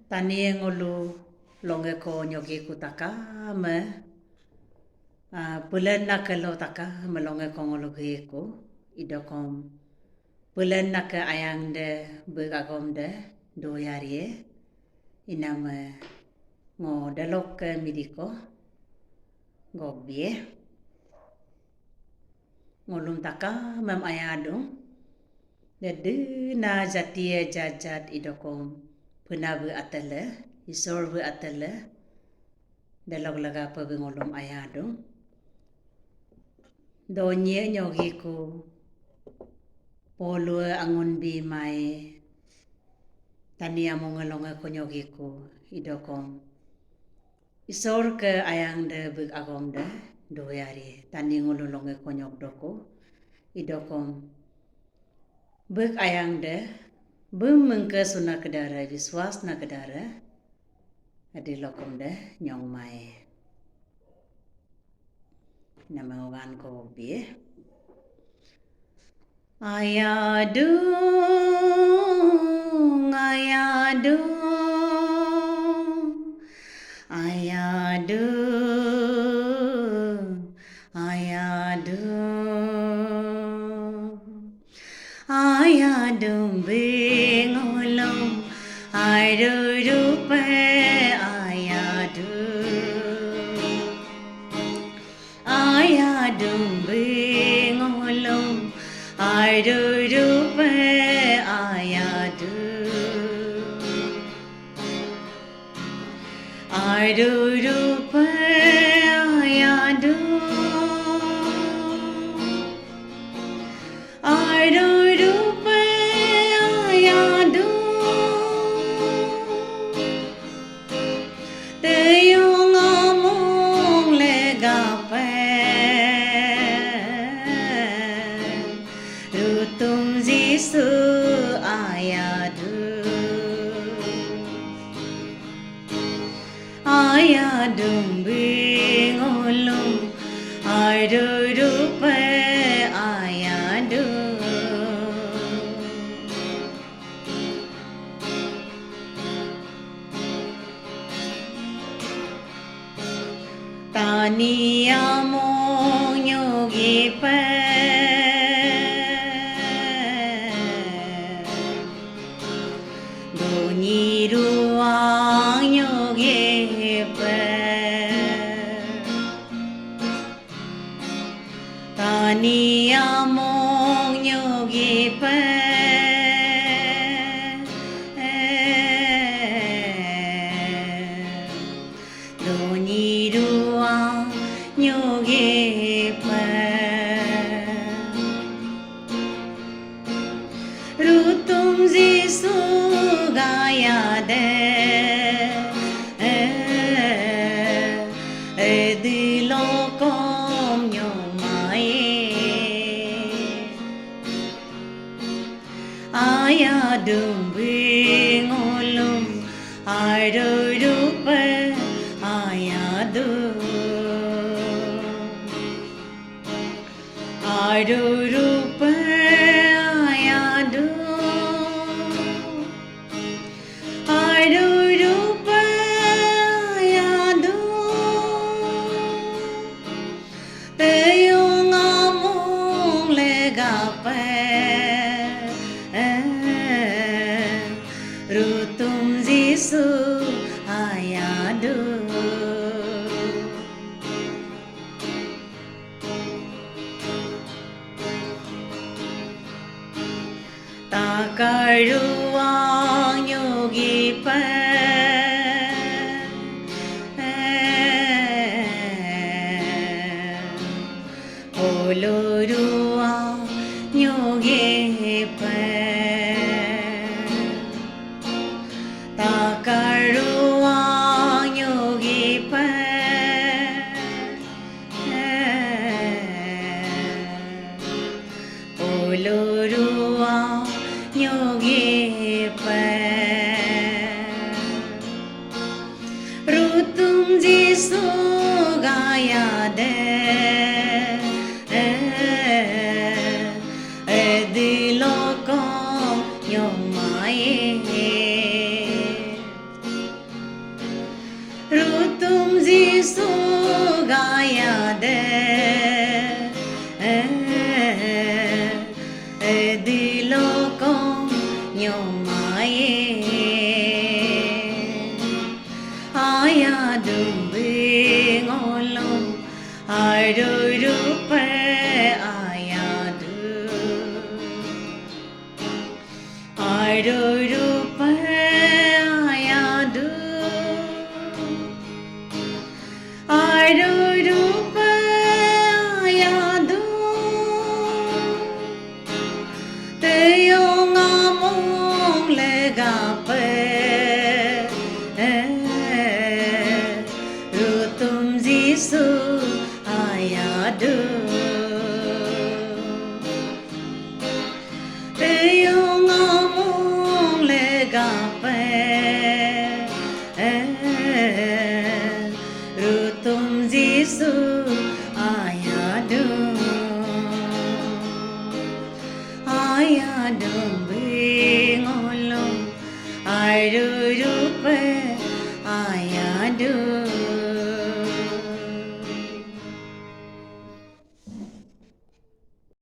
Tani e ngolu longe ko nyogi ku taka me bulan na ke lo taka me longe ko ngolu ku idokom bulan na ke ayang de begagom de do yari ina me ngo dalok ke midiko gobie ngolum taka mem ayadong de na jatie jajat idokom punabu atele isorbu atele dalok laga pa ngolum ayadong donye nyogi ku polo angun bi mai tania mo ngalonga ko nyogi ku idokom isor ke ayang de big agom de do yari tani ngululonge ko nyok doko idokom big ayang de bum mengke suna kedara viswas na kedara adi lokom de nyong mai nama ogan ko bi ayadung ayadung ayadung ayadung ayadung bingolong ayrurupe ayadung ayadung bingolong ayrurupe ayadung ayrurupe ayadung ayrurupe ayadung teyong among legape rutum Jisu ayadung bingolong ayrurupe ayadung tani among nyogi pe donyi ruang nyogi pe tani among nyogi pe donyi ruang nyogi pe rutum Jisu gaya de dilokom nyomae ayadung bingolum ayrurupe ayadung ayrurupe ayadung ayrurupe ayadung teyong among legape rutum Jisu ayadung takaruang nyogi pe poloruang nyogi pe takaruang nyogi pe poloruang nyogi pe rutum Jisu gaya de dilokom nyomae Yesu ayadum bengolong arurupa ayadum